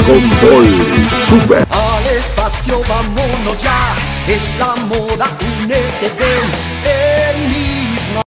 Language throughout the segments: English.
Dragon Ball Super. Al espacio vámonos ya, es la moda, únete ven, el mismo.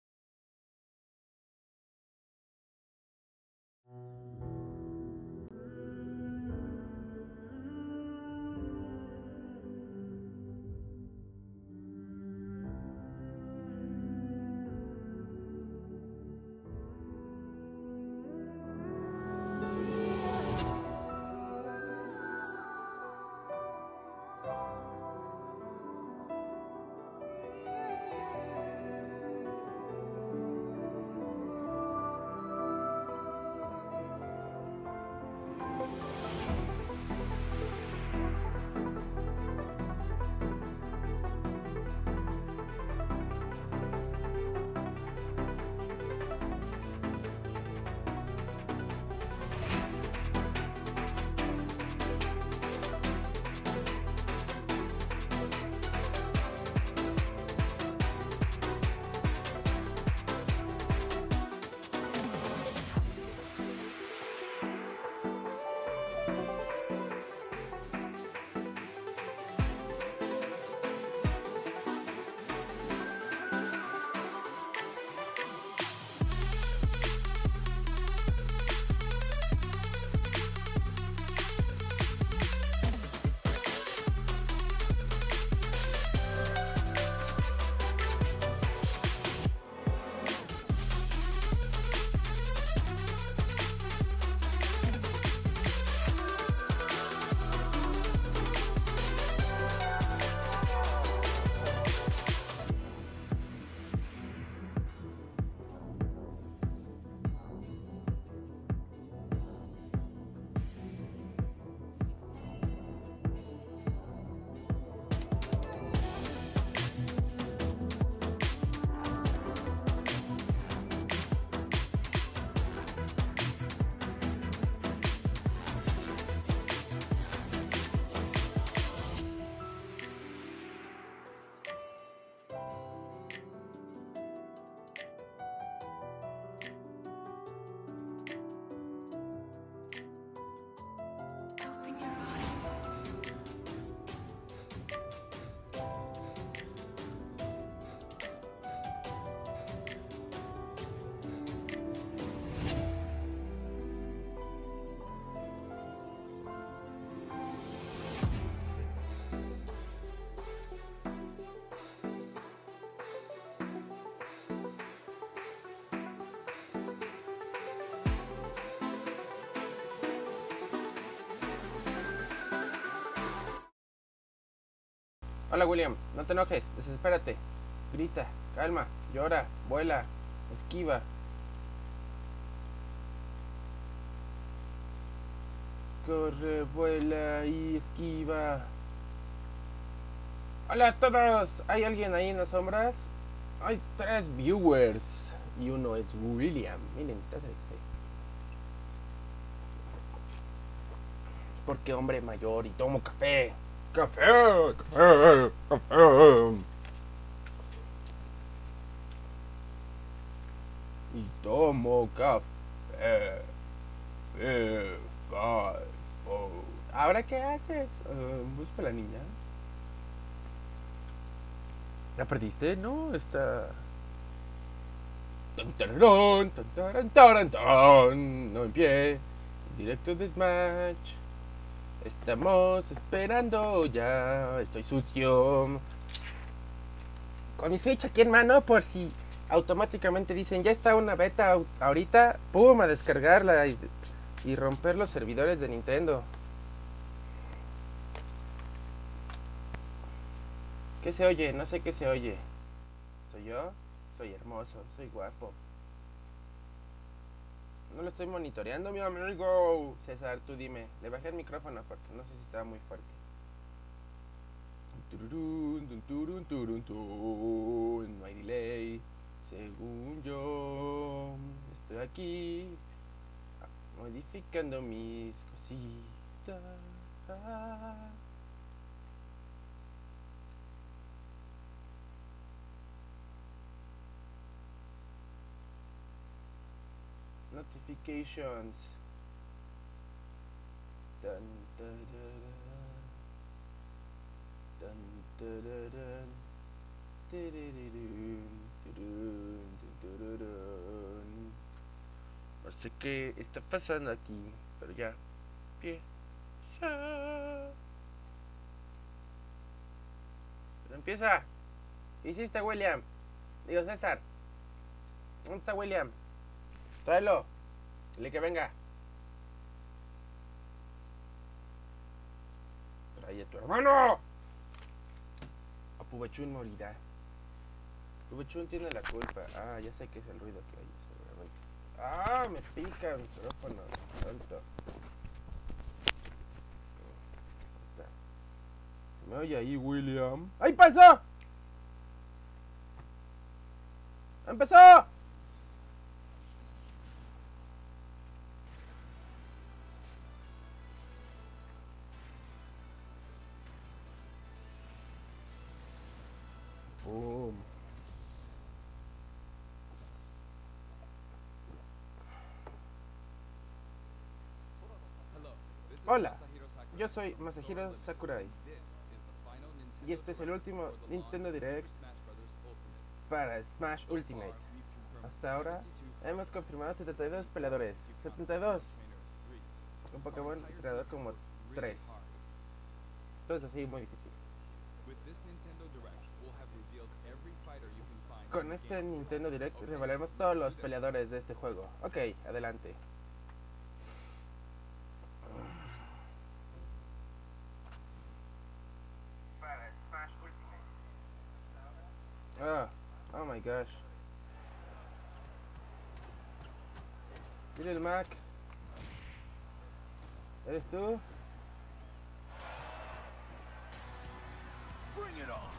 Hola William, no te enojes, desespérate, grita, calma, llora, vuela, esquiva. Corre, vuela y esquiva. Hola a todos, ¿hay alguien ahí en las sombras? Hay 3 viewers y uno es William. Miren, porque hombre mayor y tomo café. Café, café, café. Y tomo café. ¿Ahora qué haces? Busco a la niña. ¿La perdiste? No, está... No en pie. Directo de Smash. Estamos esperando ya. Estoy sucio. Con mi Switch aquí en mano por si automáticamente dicen ya está una beta ahorita. Pum, a descargarla y romper los servidores de Nintendo. ¿Qué se oye? No sé qué se oye. ¿Soy yo? Soy hermoso, soy guapo. No lo estoy monitoreando, mi amigo. César, tú dime. Le bajé el micrófono porque no sé si estaba muy fuerte. No hay delay. Según yo, estoy aquí modificando mis cositas. Notifications. Dun, Tururún, tururún, tururún, tururún. No sé qué está pasando aquí, pero ya empieza. Pero empieza. ¿Qué hiciste, William? Digo, César. ¿Dónde está William? Tráelo. Dile que venga. Trae a tu hermano. O Pubechún morirá. Pubechún tiene la culpa. Ah, ya sé que es el ruido que oye, seguramente. Ah, me pica el micrófono. Tonto. Ahí está. ¿Se me oye ahí, William? ¡Ahí pasó! ¡Empezó! Boom. Hola, yo soy Masahiro Sakurai y este es el último Nintendo Direct para Smash Ultimate. Hasta ahora hemos confirmado 72 peleadores. 72. Un Pokémon creador como 3. Entonces así muy difícil. Con este Nintendo Direct revelaremos todos los peleadores de este juego. Ok, adelante. Para Smash Ultimate. Oh my gosh. Little Mac. ¿Eres tú? Bring it on.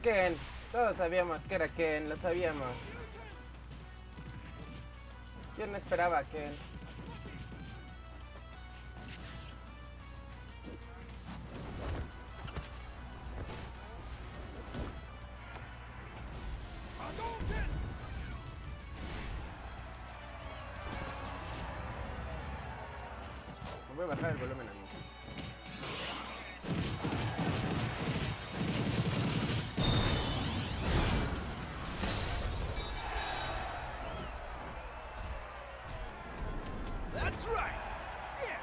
Ken. Todos sabíamos que era Ken, lo sabíamos. ¿Quién esperaba a Ken? Voy a bajar el volumen a mí. That's right. Yeah.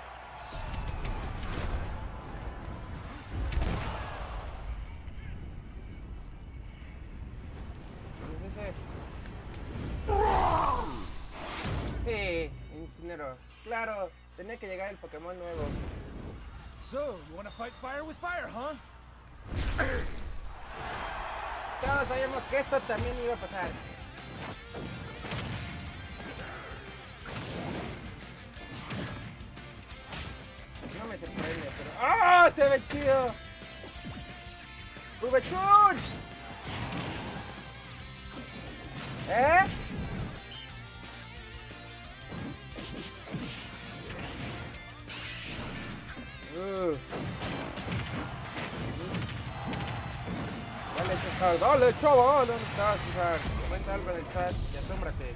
Sí, incinero. Claro, tenía que llegar el Pokémon nuevo. So, you want to fight fire with fire, huh? Todos sabíamos que esto también iba a pasar. No me sorprende, pero... ¡Ah! ¡Se ve chido! ¡Pubechún! ¿Eh? Dale, César, dale, chaval. ¿Dónde estás, César? Comenta algo en el chat y asómbrate.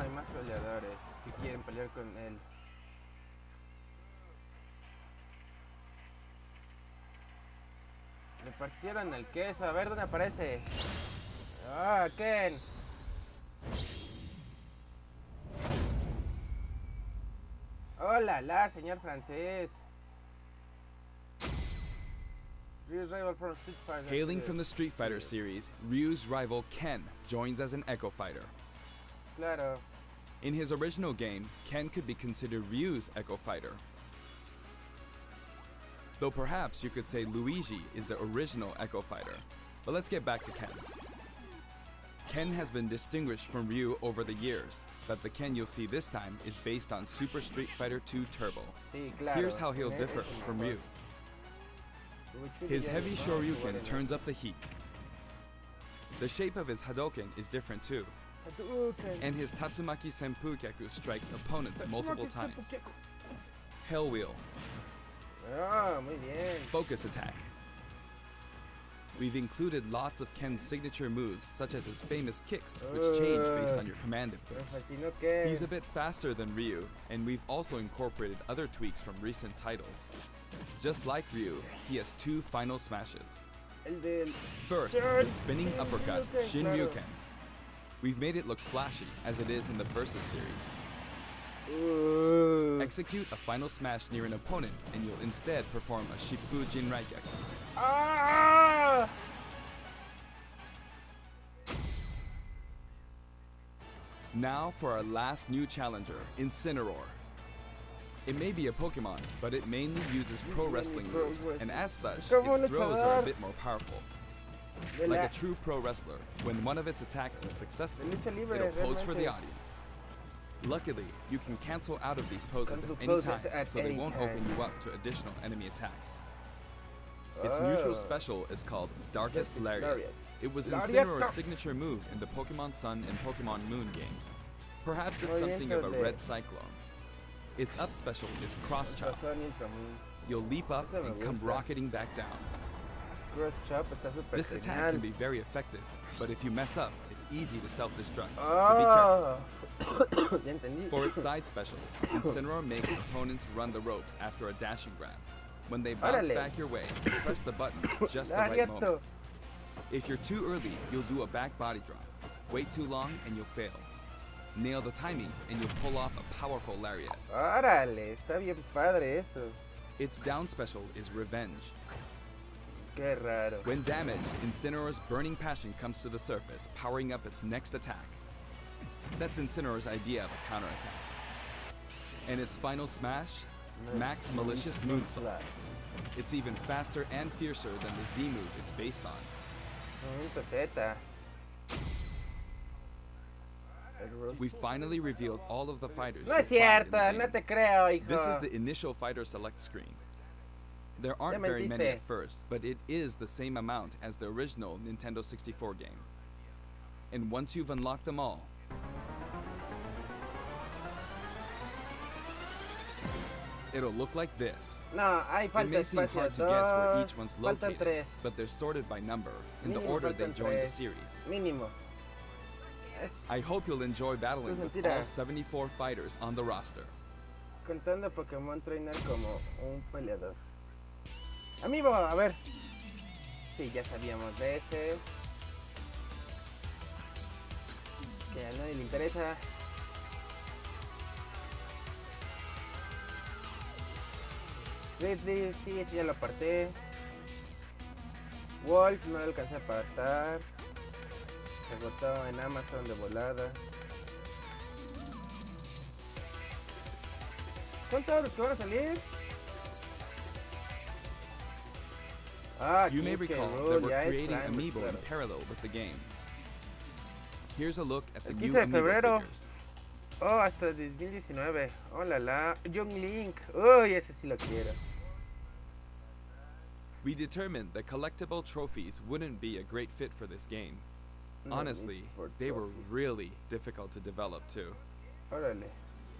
Hay más peleadores que quieren pelear con él. Le partieron el queso. A ver dónde aparece. Ah, Ken. Hola, señor francés. Ryu's rival from Street Fighter. Hailing from the Street Fighter series, Ryu's rival Ken joins as an Echo Fighter. Claro. In his original game, Ken could be considered Ryu's Echo Fighter. Though perhaps you could say Luigi is the original Echo Fighter. But let's get back to Ken. Ken has been distinguished from Ryu over the years, but the Ken you'll see this time is based on Super Street Fighter 2 Turbo. Sí, claro. Here's how he'll differ from Ryu. His heavy Shoryuken turns up the heat. The shape of his Hadoken is different too. And his Tatsumaki Senpukyaku strikes opponents multiple times. Hell Wheel, Ah, muy bien. Focus Attack. We've included lots of Ken's signature moves, such as his famous kicks, which change based on your command Me inputs. fascinó que... He's a bit faster than Ryu, and we've also incorporated other tweaks from recent titles. Just like Ryu, he has 2 final smashes. El del... First, the spinning uppercut, Shin claro. Ryuken. We've made it look flashy, as it is in the Versus series. Execute a final smash near an opponent, and you'll instead perform a Shippu Jinraigeki. Ah! Now for our last new challenger, Incineroar. It may be a Pokemon, but it mainly uses pro wrestling moves, and as such, its throws are a bit more powerful. De Like la- a true pro wrestler, when one of its attacks is successful, De lucha libre, it'll pose for the realmente. audience. Luckily, you can cancel out of these poses Cancel at any poses time, at so they any won't time. open you up to additional enemy attacks. Its neutral special is called Darkest Darkest Lariat. Lariat. It was Lariat. Incineroar's signature move in the Pokemon Sun and Pokemon Moon games. Perhaps it's something of a Movimiento de- red cyclone. Its up special is Cross Chop. Pasó en Inframundo. You'll leap up Ese me and come gusta. rocketing back down. Cross Chop está súper This attack genial. can be very effective, but if you mess up, it's easy to self-destruct, so be careful. Ah. Ya entendí. For its side special, Incineroar makes opponents run the ropes after a dashing grab. When they bounce Órale. back your way, press the button just the right Directo. moment. If you're too early, you'll do a back body drop. Wait too long and you'll fail. Nail the timing and you'll pull off a powerful lariat. Órale, está bien padre eso. Its down special is Revenge. Qué raro. When damaged, Incineroar's burning passion comes to the surface, powering up its next attack. That's Incineroar's idea of a counterattack. And its final smash? Max Malicious Moonsault. It's even faster and fiercer than the Z move it's based on. Movimiento Z. El roast. We finally revealed all of the fighters. No you'll es find in cierto, the no game. te creo, hijo. This is the initial fighter select screen. There aren't Ya very many mentiste. at first, but it is the same amount as the original Nintendo 64 game. And once you've unlocked them all, it'll look like this. No, hay It falta may seem espacio. hard to guess where each Dos, one's faltan located, tres. but they're sorted by number, in the Mínimo order they faltan joined the tres. series. Mínimo. I hope you'll enjoy battling Esto es with mentira. all 74 fighters on the roster. Contando Pokémon Trainer como un peleador. Amigo, a ver. Sí, ya sabíamos de ese. Que a nadie le interesa. Ridley, sí, ese ya lo aparté. Wolf, no lo alcancé a apartar. Se agotó en Amazon de volada. ¿Son todos los que van a salir? Ah, You may King K. recall Rool, that we're ya es creating Prime, Amiibo in claro. parallel with the game. Here's a look at the El new 15 de Amiibo febrero. figures. Oh, hasta 2019. Oh, la. Young Link. Uy, ese sí lo quiero. We determined that collectible trophies wouldn't be a great fit for this game. No Honestly, need for they were trophies. really difficult to develop too. Órale.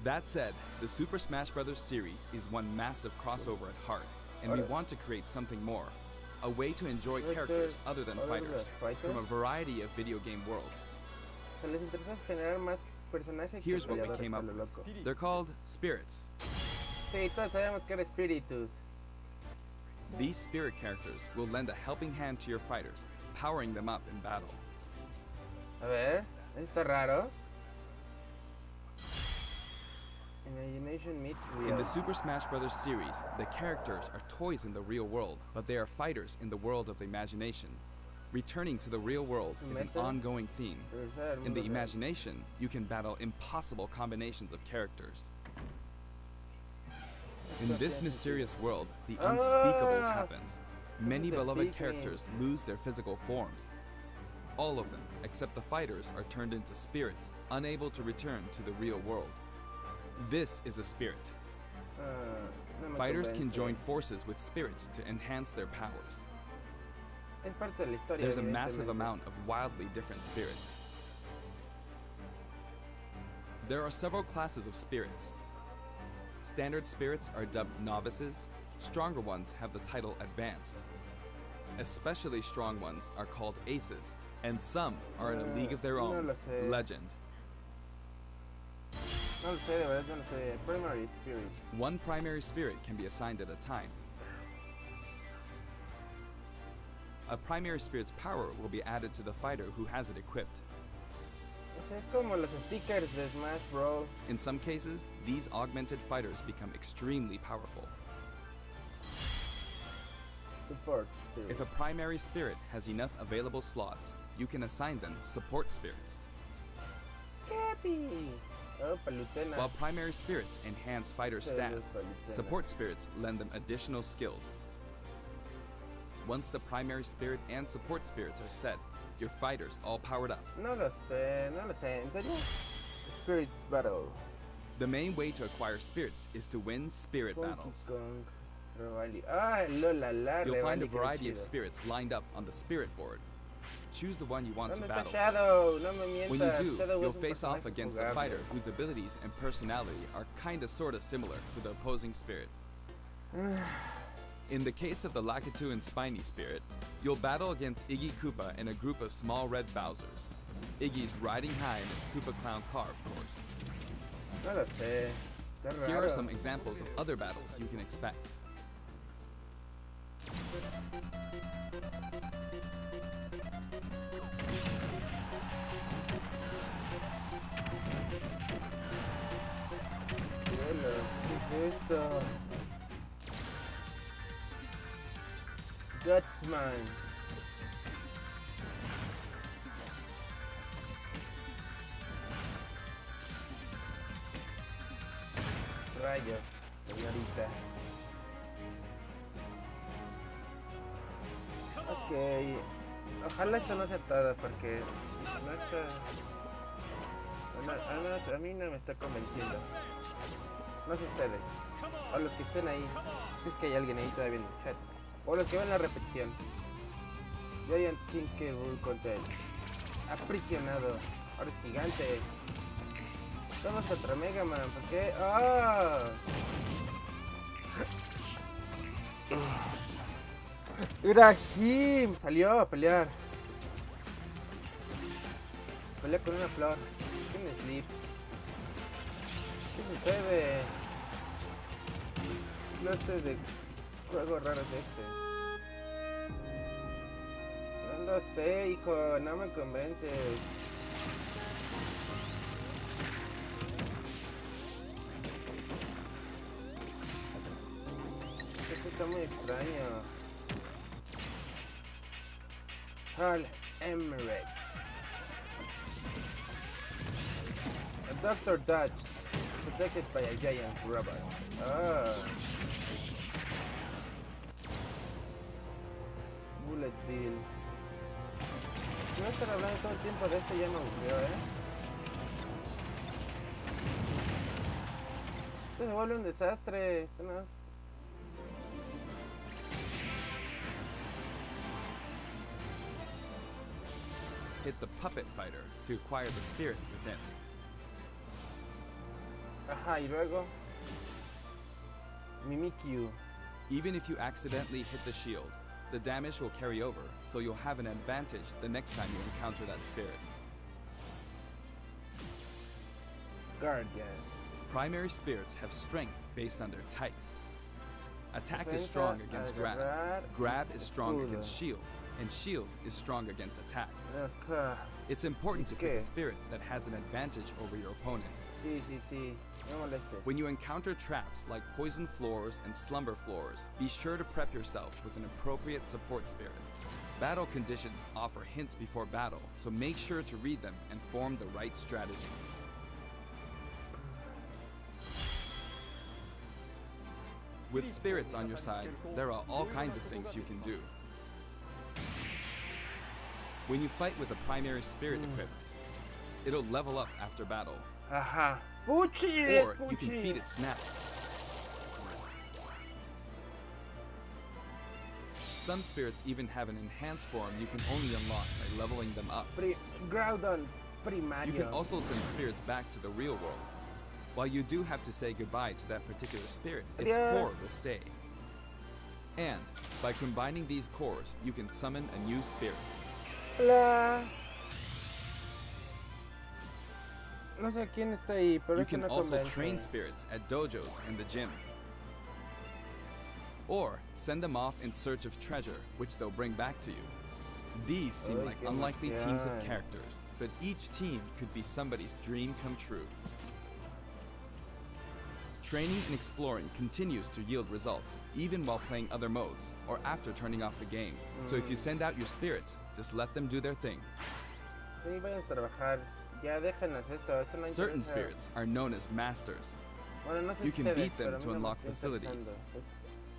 That said, the Super Smash Bros. Series is one massive crossover at heart, and we Alright. want to create something more. A way to enjoy Like characters the- other than other than fighters, fighters? from a variety of video game worlds. Se les interesa generar más personajes que Here's what we peleadores came a up lo with. loco. They're called Spirits. Sí, todos sabemos que era Spiritus. These spirit characters will lend a helping hand to your fighters, powering them up in battle. A ver, eso está raro. Imagination meets real. In the Super Smash Bros. Series, the characters are toys in the real world, but they are fighters in the world of the imagination. Returning to the real world is an Meta. ongoing theme. Regresar al In the mundo real. imagination, you can battle impossible combinations of characters. In this mysterious world, the unspeakable Ah! happens. Many the beloved big characters lose their physical forms. All of them, except the fighters, are turned into spirits, unable to return to the real world. This is a spirit. Ah, no me Fighters can convence. join forces with spirits to enhance their powers. Es parte de la historia. There's a massive evidentemente. amount of wildly different spirits. There are several classes of spirits. Standard spirits are dubbed novices, stronger ones have the title advanced. Especially strong ones are called aces, and some are in a league of their No own, lo sé. legend. No lo sé, de verdad no lo sé. Primary spirits. One primary spirit can be assigned at a time. A primary spirit's power will be added to the fighter who has it equipped. O sea, es como los stickers de Smash Bros. In some cases, these augmented fighters become extremely powerful. Support spirit. If a primary spirit has enough available slots, you can assign them support spirits. Cappy. Oh, Palutena. While primary spirits enhance fighter Sí, stats, Palutena. support spirits lend them additional skills. Once the primary spirit and support spirits are set, your fighter's all powered up. No lo sé, no lo sé. ¿En serio? Spirits Battle. The main way to acquire spirits is to win spirit Funky battles. Kong. Revali. Ah, la. You'll find a Revali, qué variety of chido. spirits lined up on the spirit board. Choose the one you want to ¿Dónde está battle. Shadow? No me mientas. When you do, Shadow you'll es un face off personaje against a jugable. fighter whose abilities and personality are kinda sorta similar to the opposing spirit. In the case of the Lakitu and Spiny spirit, you'll battle against Iggy Koopa and a group of small red Bowsers. Iggy's riding high in his Koopa Clown car, of course. No lo sé. Está raro. Here are some examples of other battles you can expect. Cielo, ¿qué es esto? Gutsman. Rayos, señorita. Ok. Ojalá esto no sea todo porque no está. Al menos a mí no me está convenciendo. No sé ustedes. O los que estén ahí. Si es que hay alguien ahí todavía en el chat. O los que ven la repetición. Giant King K. Rool contra él. Aprisionado. Ahora es gigante. Vamos contra Mega Man. ¿Por qué? ¡Ah! Urahim salió a pelear. Pelea con una flor. ¿Quién es Sleep? ¿Qué sucede? No sé de juego raro es este. No lo sé, hijo, no me convences. Esto está muy extraño. Hall Emirates. A Dr. Dutch, protected by a giant robot. Ah. Bullet Bill. Si voy a estar hablando todo el tiempo de esto ya me aburrió, Esto se vuelve un desastre. Esto no es... Hit the puppet fighter to acquire the spirit within. Ajá, y luego... Mimikyu. Even if you accidentally hit the shield, the damage will carry over, so you'll have an advantage the next time you encounter that spirit. Guardian. Primary spirits have strength based on their type. Attack is Defensa, strong against grab. agarrar, Grab is strong escudo. against shield, and shield is strong against attack. Acá. It's important to pick ¿Qué? a spirit that has an advantage over your opponent. Sí, sí, sí. No molestes. When you encounter traps like poison floors and slumber floors, be sure to prep yourself with an appropriate support spirit. Battle conditions offer hints before battle, so make sure to read them and form the right strategy. With spirits on your side, there are all kinds of things you can do. When you fight with a primary spirit equipped, it'll level up after battle, Ajá. Puchi, or you can feed it snacks. Some spirits even have an enhanced form you can only unlock by leveling them up. Groudon primario. You can also send spirits back to the real world. While you do have to say goodbye to that particular spirit, its Adios. core will stay. And by combining these cores, you can summon a new spirit. Hola. No sé quién está ahí, pero You esto can no also convence. train spirits at dojos and the gym. Or send them off in search of treasure, which they'll bring back to you. These seem Ay, like qué unlikely teams of emoción. characters, but each team could be somebody's dream come true. Training and exploring continues to yield results, even while playing other modes, or after turning off the game. So if you send out your spirits, just let them do their thing. Sí, vayan a trabajar. Ya déjenos esto. Esto no Certain interesa. spirits are known as masters. Bueno, no sé You si can ustedes, beat them pero a mí to no me unlock está facilities. interesando.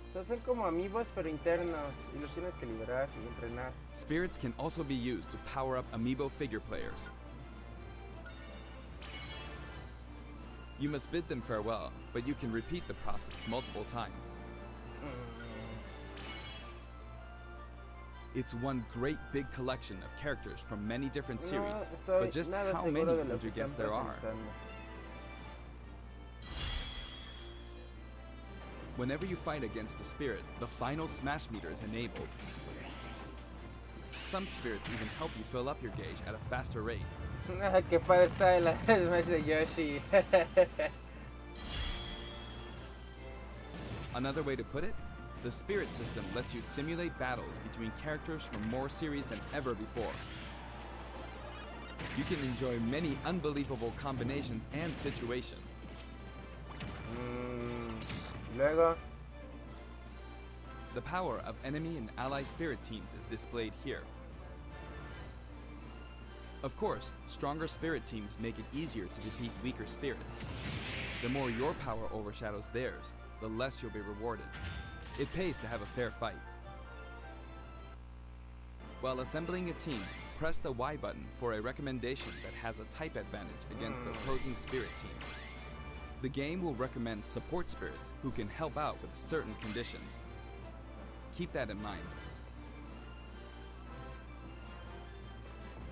O sea, son como amigos, pero internos. Y los tienes que liberar y entrenar. Spirits can also be used to power up amiibo figure players. You must bid them farewell, but you can repeat the process multiple times. It's one great big collection of characters from many different series, No estoy but just nada how seguro many de lo would que you guess están there are? presentando. Whenever you fight against a spirit, the final smash meter is enabled. Some spirits even help you fill up your gauge at a faster rate. Ah, qué padre está el Smash de Yoshi. Another way to put it, the spirit system lets you simulate battles between characters from more series than ever before. You can enjoy many unbelievable combinations and situations. Luego, The power of enemy and ally spirit teams is displayed here. Of course, stronger spirit teams make it easier to defeat weaker spirits. The more your power overshadows theirs, the less you'll be rewarded. It pays to have a fair fight. While assembling a team, press the Y button for a recommendation that has a type advantage against the opposing spirit team. The game will recommend support spirits who can help out with certain conditions. Keep that in mind.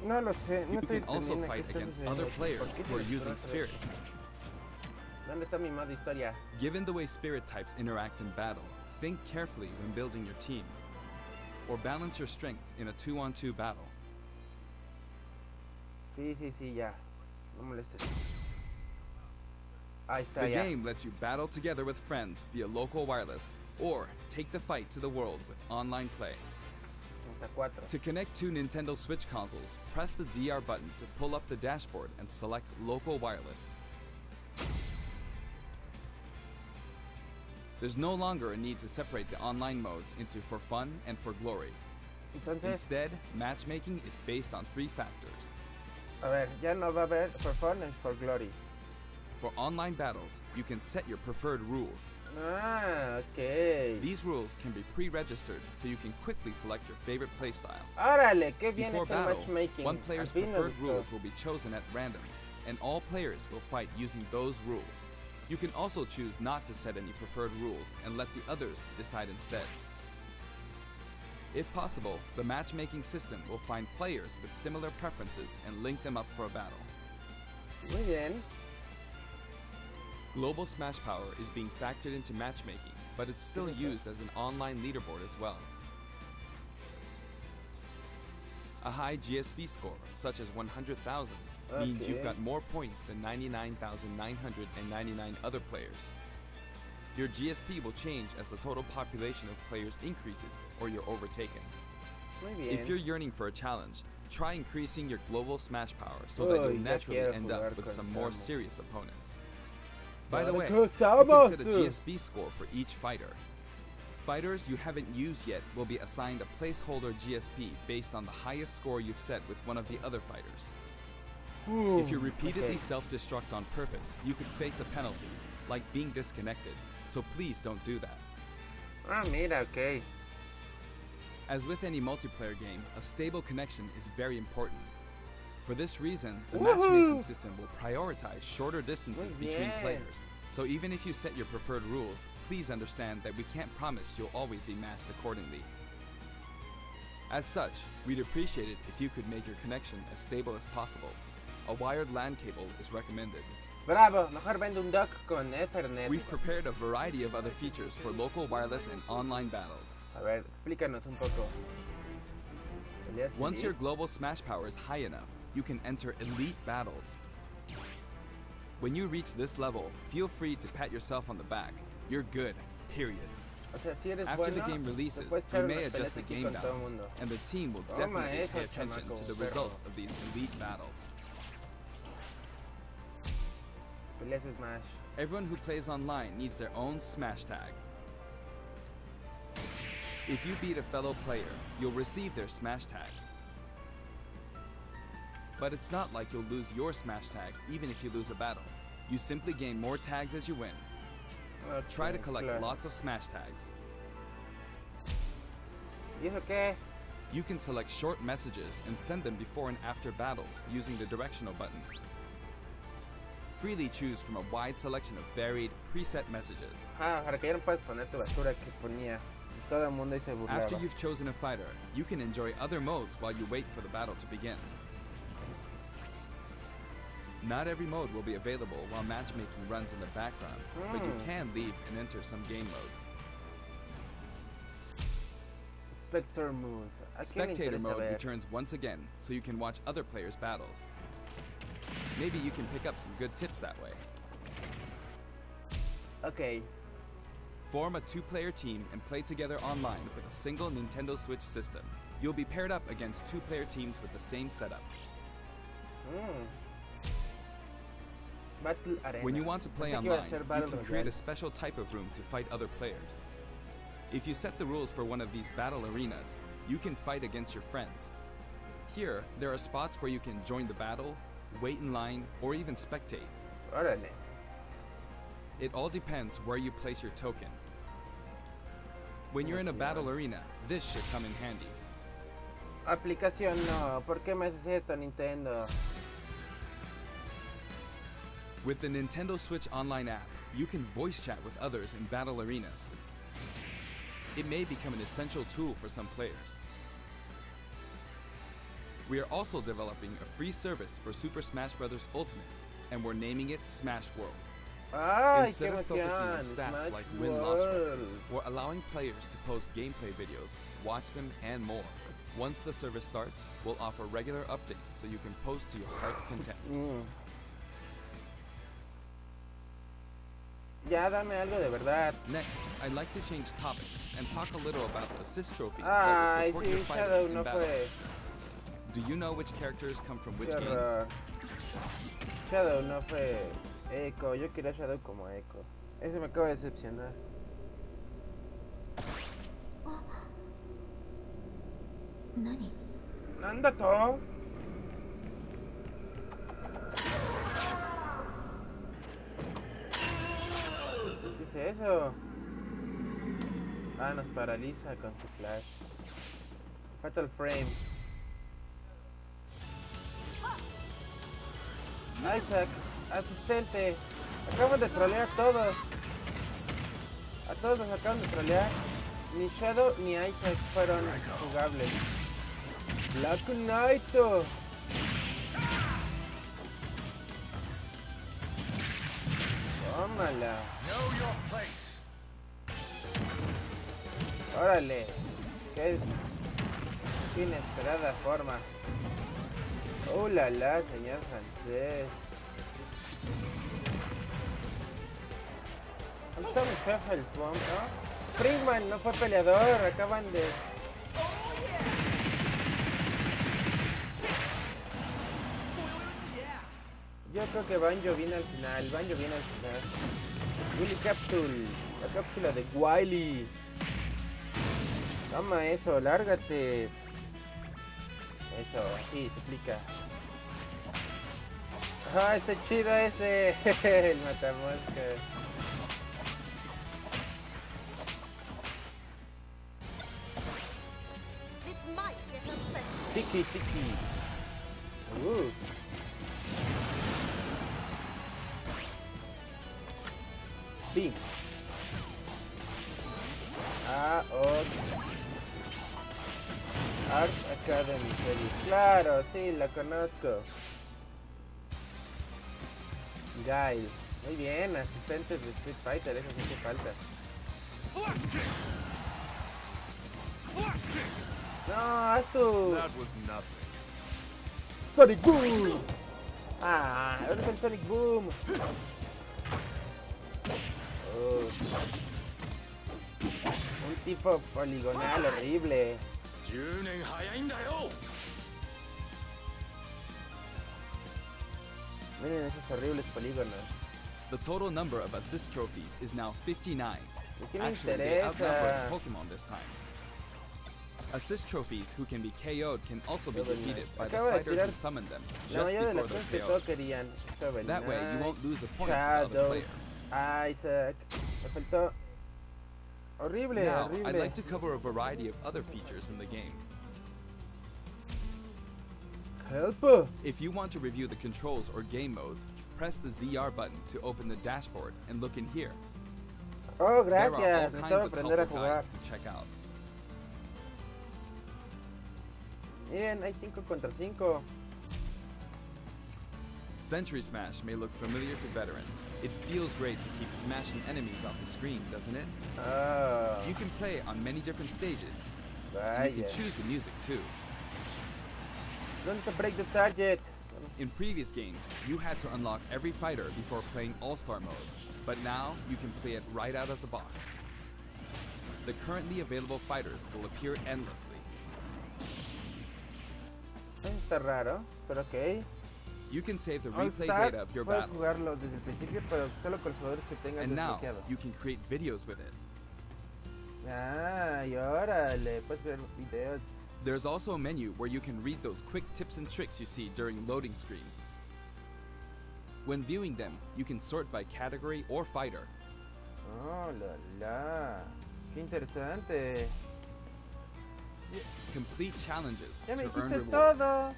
no lo sé. No You estoy can also entendiendo qué fight está against sucediendo other aquí. players ¿Por qué who are se using retrasa? spirits. ¿Dónde está mi modo historia? Given the way spirit types interact in battle, think carefully when building your team, or balance your strengths in a 2-on-2 battle. Sí, sí, sí, ya. No molestes. Ahí está, The ya. game lets you battle together with friends via local wireless, or take the fight to the world with online play. Hasta 4. To connect two Nintendo Switch consoles, press the ZR button to pull up the dashboard and select local wireless. There's no longer a need to separate the online modes into for fun and for glory. Entonces, Instead, matchmaking is based on 3 factors. a ver, ya no va a haber for fun and for glory. For online battles, you can set your preferred rules. Ah, ok. These rules can be pre-registered so you can quickly select your favorite playstyle. Órale, qué bien Before está el battle, matchmaking. one player's Al fin me preferred gustó. rules will be chosen at random, and all players will fight using those rules. You can also choose not to set any preferred rules and let the others decide instead. If possible, the matchmaking system will find players with similar preferences and link them up for a battle. Muy bien. Global Smash Power is being factored into matchmaking, but it's still used as an online leaderboard as well. A high GSP score, such as 100,000, means you've Okay. got more points than 99,999 other players. Your GSP will change as the total population of players increases or you're overtaken. Muy bien. If you're yearning for a challenge, try increasing your global Smash Power so that Uy, you'll ya naturally quiero end jugar up with con some more Samus. serious opponents. By the way, Con you can Samus. set a GSP score for each fighter. Fighters you haven't used yet will be assigned a placeholder GSP based on the highest score you've set with one of the other fighters. If you repeatedly okay. self-destruct on purpose, you could face a penalty, like being disconnected, so please don't do that. Ah, mira, ok. As with any multiplayer game, a stable connection is very important. For this reason, the Woohoo! matchmaking system will prioritize shorter distances Muy between bien. players. So even if you set your preferred rules, please understand that we can't promise you'll always be matched accordingly. As such, we'd appreciate it if you could make your connection as stable as possible. A wired LAN cable is recommended. Bravo, mejor vende un dock con Ethernet. We've prepared a variety of other features for local wireless and online battles. A ver, explícanos un poco. Once your global smash power is high enough, you can enter elite battles. When you reach this level, feel free to pat yourself on the back. You're good, period. O sea, si eres After the bueno, game releases, te puedes we echar may unas adjust peleas the aquí game con todo balance, mundo. and the team will Toma definitely eso, pay attention chamaco, to the perro. results of these elite battles. Peleas Smash. Everyone who plays online needs their own smash tag. If you beat a fellow player, you'll receive their smash tag. But it's not like you'll lose your smash tag even if you lose a battle. You simply gain more tags as you win. Okay, Try to collect claro. lots of smash tags. ¿Y eso qué? You can select short messages and send them before and after battles using the directional buttons. Freely choose from a wide selection of varied, preset messages. Ah, para que ya no puedas poner tu basura que ponía todo el mundo y se burlaba. After you've chosen a fighter, you can enjoy other modes while you wait for the battle to begin. Not every mode will be available while matchmaking runs in the background, but you can leave and enter some game modes. Spectre mode. ¿A quién le Spectator interesa mode ver? returns once again, so you can watch other players' battles. Maybe you can pick up some good tips that way. Ok. Form a two-player team and play together online with a single Nintendo Switch system. You'll be paired up against two-player teams with the same setup. Battle Arena. When you want to play Pensé que iba a online, ser you Battle can create Royale. a special type of room to fight other players. If you set the rules for one of these battle arenas, you can fight against your friends. Here, there are spots where you can join the battle, wait in line, or even spectate. Órale. It all depends where you place your token. When you're in a battle arena, this should come in handy. Aplicación no. ¿Por qué me haces esto, Nintendo? With the Nintendo Switch Online app, you can voice chat with others in battle arenas. It may become an essential tool for some players. We are also developing a free service for Super Smash Bros. Ultimate, and we're naming it Smash World. Ay, qué Instead of focusing on emoción. stats Smash like win-loss records, World. we're allowing players to post gameplay videos, watch them, and more. Once the service starts, we'll offer regular updates so you can post to your heart's content. Ya dame algo de verdad. Next, I'd like to change topics and talk a little about assist trophies Ay, that will support sí, your fighters Shadow in no battle. fue. Do you know which characters come from which Qué games? horror. Shadow no fue Echo. Yo quería Shadow como Echo. Eso me acaba de decepcionar. ¿Nani? Anda todo. ¿Qué es eso? Ah, nos paraliza con su flash. Fatal Frame. Isaac, asistente. Acaban de trolear a todos. A todos nos acaban de trolear. Ni Shadow ni Isaac fueron jugables. Black Knight. Tómala. Órale. Qué inesperada forma. Oh la la, señor francés. ¿Dónde está mi jefe el Trump, no? Freeman no fue peleador, acaban de... Yo creo que Banjo viene al final, Willy Capsule, la cápsula de Wily. Toma eso, lárgate. Eso, así se aplica. Ah, está chido ese, el matamosca. Tiki, tiki. Sí. Ah, ok. Art Academy Series. Claro, sí, la conozco. Guile. Muy bien, asistentes de Street Fighter, eso sí hace falta. No, haz tu Sonic Boom. Ah, ahora es el Sonic Boom. Un tipo poligonal horrible. Miren esos horribles polígonos. The total number of assist trophies is now 59. ¿Qué me Actually, they outnumbered interesa? Pokemon this time. Assist trophies who can be KO'd can also be Shovel defeated Knight. by the Acabo de fighter tirar who summoned them La just mayoría de before las cosas que they're todos KO'd. querían. Shovel That way, you Knight, won't lose a point to the other Shadow, player. Isaac. Me faltó. Horrible, Now, horrible. I'd like to cover a variety of other features in the game. Help. If you want to review the controls or game modes, press the ZR button to open the dashboard and look in here. Oh, There are all gracias. kinds Necesitaba of aprender a helpful jugar. guides to check out. Miren, hay 5 contra 5. Sentry Smash may look familiar to veterans. It feels great to keep smashing enemies off the screen, doesn't it? Oh, You can play on many different stages, and vaya. you can choose the music too. ¿Dónde está Break the Target? In previous games, you had to unlock every fighter before playing All-Star mode, but now you can play it right out of the box. The currently available fighters will appear endlessly. Eso está raro, pero ok. You can save the All replay Star, data of your puedes battles, jugarlo desde el principio, pero solo con los jugadores que tengas and now desbloqueados. you can create videos with it. Ah, y órale, puedes ver videos. There's also a menu where you can read those quick tips and tricks you see during loading screens. When viewing them, you can sort by category or fighter. Oh, la. Qué interesante. Sí, Complete challenges ya me to earn dijiste rewards. todo.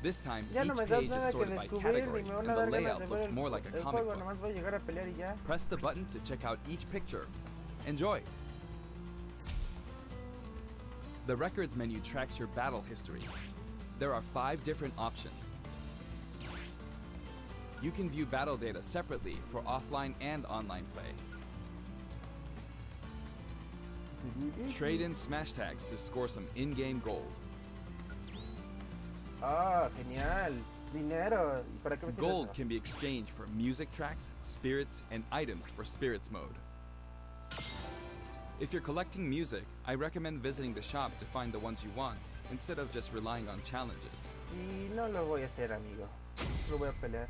This time, Ya no each me das page nada is que sorted by descubrir, category, ni me and van a the dar ganas layout de looks ver more like a el comic juego, book. nomás voy a llegar a pelear y ya. Press the button to check out each picture. Enjoy! The records menu tracks your battle history. There are 5 different options. You can view battle data separately for offline and online play. Trade in smash tags to score some in-game gold. Ah, genial. Dinero. ¿Y para qué me sirve Gold eso? can be exchanged for music tracks, spirits, and items for spirits mode. If you're collecting music, I recommend visiting the shop to find the ones you want, instead of just relying on challenges. Sí, no lo voy a hacer, amigo. Lo voy a pelear.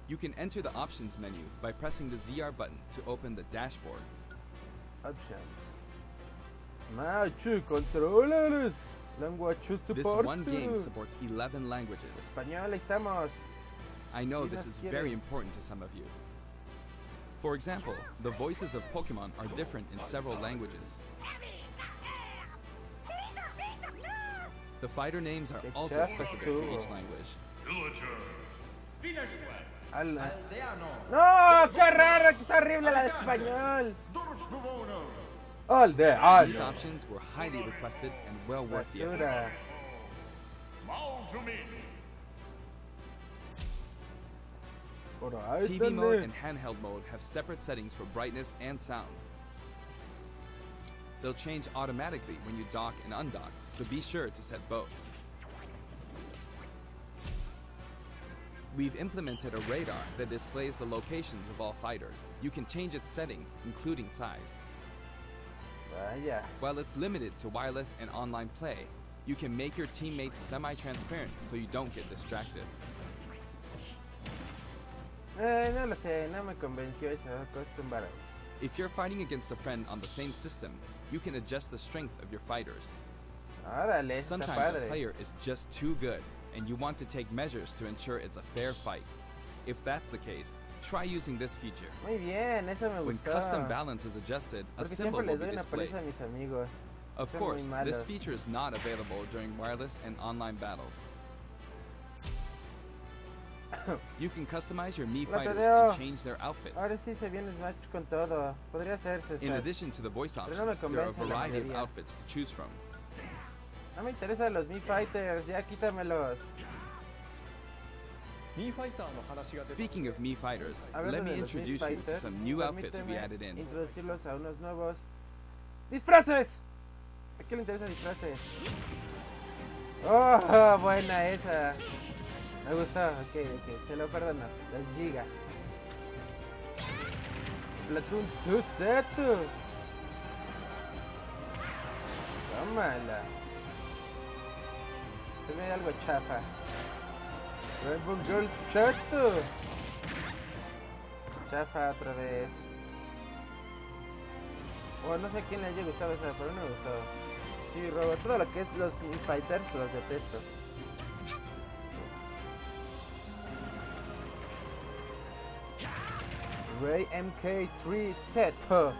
You can enter the options menu by pressing the ZR button to open the dashboard. Options. Smash controllers. Language support. This one game supports 11 languages. Español, ahí estamos. I know Sí, this nos is quiere. very important to some of you. For example, the voices of Pokemon are different in several languages. The fighter names are also specific to each language. Ala. ¡No! ¡Qué raro! ¡Que está horrible la de español! ¡Aldeano! These options were highly requested and well worth the effort. Basura. Alright, TV then mode this. and handheld mode have separate settings for brightness and sound. They'll change automatically when you dock and undock, so be sure to set both. We've implemented a radar that displays the locations of all fighters. You can change its settings, including size. Vaya. While it's limited to wireless and online play, you can make your teammates semi-transparent so you don't get distracted. No lo sé, no me convenció eso. Custom battles. If you're fighting against a friend on the same system, you can adjust the strength of your fighters. Órale, está Sometimes a padre. player is just too good, and you want to take measures to ensure it's a fair fight. If that's the case, try using this feature. Muy bien, eso me When gustó. custom balance is adjusted, a Porque symbol siempre will les be doy una displayed. paliza a mis amigos. Of Son course, muy this malos. feature is not available during wireless and online battles. You can customize your Mii fighters Tadeo. and change their outfits. Ahora sí se viene Smash con todo. Podría hacerse. In addition to the voice Pero options, no me there are a convence la variety of mayoría. outfits to choose from. No me interesan los Mii Fighters, ya quítamelos. Speaking of Mii fighters, Hablando let me de los Mii introduce you to Fighters, some new outfits we permíteme added in. introducirlos a unos nuevos disfraces. ¿A quién le interesan disfraces? Oh, buena esa. Me gustó, ok, se lo perdono. Las giga. Platoon 2 Seto. Tómala. Se ve algo chafa. Rainbow Girl Seto. Chafa otra vez. Oh, no sé a quién le haya gustado esa, pero no me gustó. Sí, Robo, todo lo que es los Mii Fighters los detesto. Ray MK3 Seto.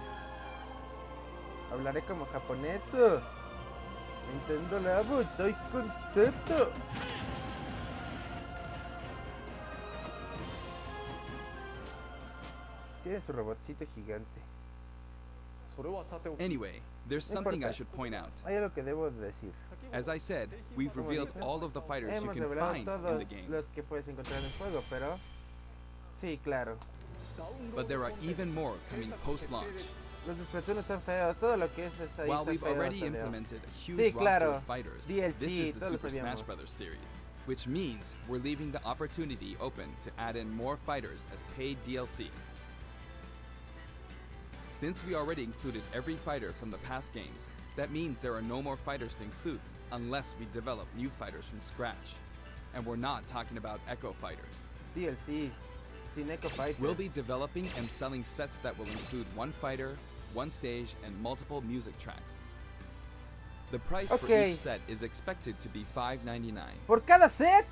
Hablaré como japonés. Nintendo Labo, estoy con Seto. Tiene su robotcito gigante. Anyway, there's something I should point out. Hay algo que debo decir. As I said, we've revealed all of the fighters you Hemos can revelado find in the todos game. los que puedes encontrar en el juego, pero sí, claro. But there are even more coming post-launch. Los de Splatoon están feos, todo lo que es esta ahí While está we've feo, already está feo. implemented a huge Sí, roster claro. of fighters, DLC, this is the todos lo Super Smash sabíamos. Bros. Series, which means we're leaving the opportunity open to add in more fighters as paid DLC. Since we already included every fighter from the past games, that means there are no more fighters to include unless we develop new fighters from scratch. And we're not talking about Echo Fighters. DLC, sin Echo Fighter. We'll be developing and selling sets that will include one fighter, one stage, and multiple music tracks. The price for Okay. each set is expected to be $5.99. ¿Por cada set?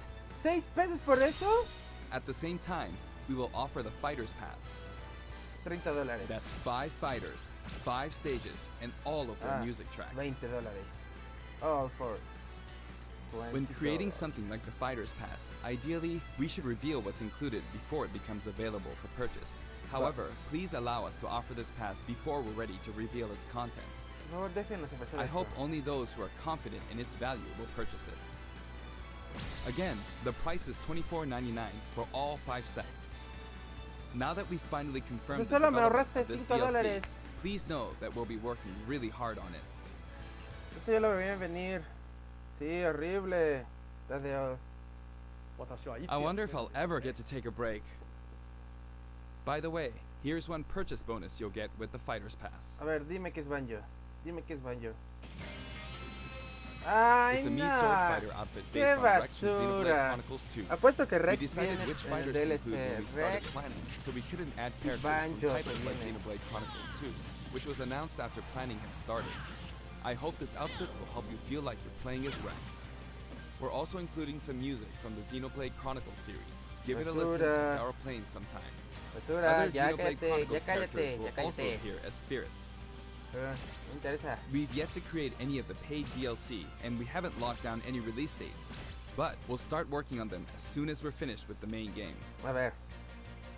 ¿6 pesos por eso? At the same time, we will offer the Fighters Pass. $30. That's 5 fighters, 5 stages, and all of their music tracks. $20. All for $20. When creating something like the Fighters Pass, ideally, we should reveal what's included before it becomes available for purchase. However, please allow us to offer this pass before we're ready to reveal its contents. Por favor, déjenos empezar I esto. hope only those who are confident in its value will purchase it. Again, the price is $24.99 for all 5 sets. Now that we've finally confirmed Pues the solo me development ahorraste of this $5. DLC, please know that we'll be working really hard on it. Esto ya lo veían venir. Sí, horrible. Tadeo. I wonder if I'll ever get to take a break. By the way, here's one purchase bonus you'll get with the Fighters Pass. A ver, dime que es Banjo. Dime que es Banjo. Ay, It's a Mii no. sword fighter outfit Qué based on Rex from basura. Xenoblade Chronicles 2. Apuesto que We Rex decided viene which en el fighters to DLC. include when we started Rex. planning, so we couldn't add characters Banjo from titles like viene. Xenoblade Chronicles 2, which was announced after planning had started. I hope this outfit will help you feel like you're playing as Rex. We're also including some music from the Xenoblade Chronicles series. Give it a listen Basura. if you are playing sometime. Basura, Other ya Xenoblade cállate, ya Chronicles characters cállate, will ya also cállate. appear as spirits. Me interesa. We've yet to create any of the paid DLC, and we haven't locked down any release dates. But we'll start working on them as soon as we're finished with the main game. A ver.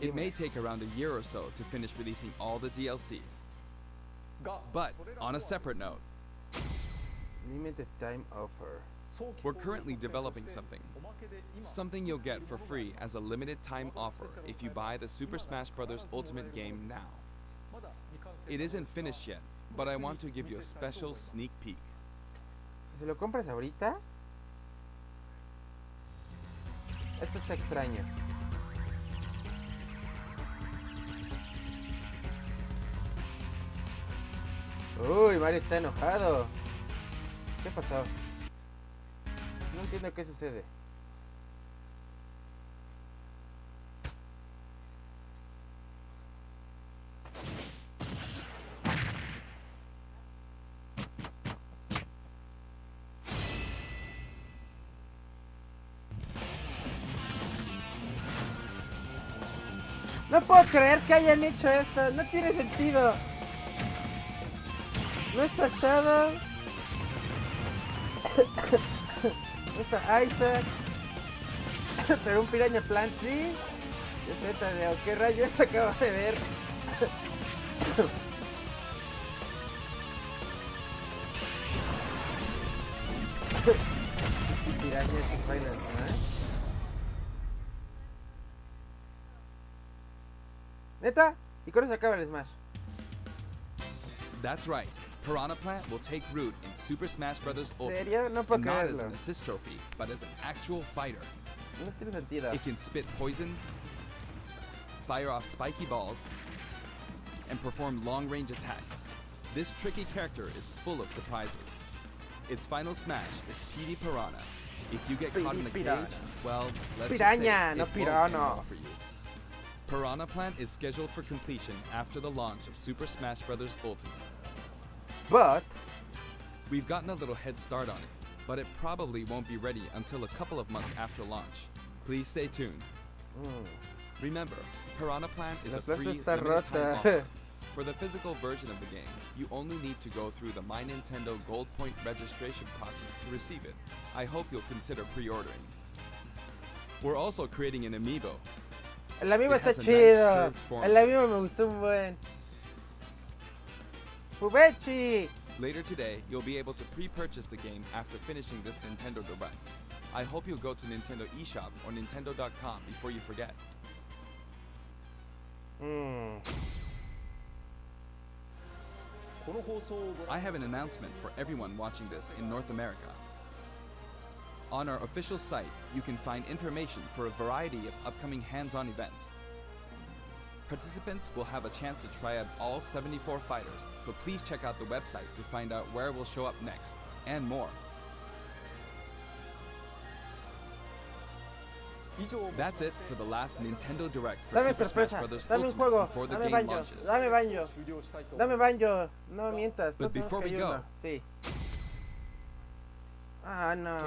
It may take around a year or so to finish releasing all the DLC. But, on a separate note, Limited time offer. we're currently developing something. Something you'll get for free as a limited time offer if you buy the Super Smash Bros. Ultimate game now. It isn't finished yet, but I want to give you a special sneak peek. Si se lo compras ahorita, esto está extraño. Uy, Mario está enojado. ¿Qué pasó? No entiendo qué sucede. No puedo creer que hayan hecho esto, no tiene sentido. No está Shadow. No está Isaac. Pero un Piranha Plant sí. Yo sé, Tadeo, ¿qué rayos acabo de ver? Piranha es un Island, ¿no? ¿Neta? ¿Y con eso acaba el Smash? That's right. Piranha Plant will take root in Super Smash Bros. Ultimate. ¿Serio? No puedo And not as creerlo. an assist trophy, but as an actual fighter. No tiene sentido. It can spit poison, fire off spiky balls, and perform long-range attacks. This tricky character is full of surprises. Its final smash is PD Piranha. If you get caught in the Piranha. cage, well, let's Piranha, just say no it won't piranha. end well for you. Piranha Plant is scheduled for completion after the launch of Super Smash Bros. Ultimate. But We've gotten a little head start on it, but it probably won't be ready until a couple of months after launch. Please stay tuned. Remember, Piranha Plant is La a planta free está limited time rota. offer. For the physical version of the game, you only need to go through the My Nintendo Gold Point registration process to receive it. I hope you'll consider pre-ordering. We're also creating an amiibo. el amiibo It está has a nice chido. curved form. El amiibo me gustó un buen. Pubechi. Later today, you'll be able to pre-purchase the game after finishing this Nintendo Direct. I hope you'll go to Nintendo eShop or Nintendo.com before you forget. I have an announcement for everyone watching this in North America. On our official site, you can find information for a variety of upcoming hands-on events. Participants will have a chance to try out all 74 fighters, so please check out the website to find out where we'll show up next, and more. That's it for the last Nintendo Direct for Dame Super Smash sorpresa. Bros. Dame un Ultimate juego. before the Dame game banjo. launches. Dame banjo. Dame banjo. No mientas. But todos sabemos before que we hay go- uno. Sí. Ah, no.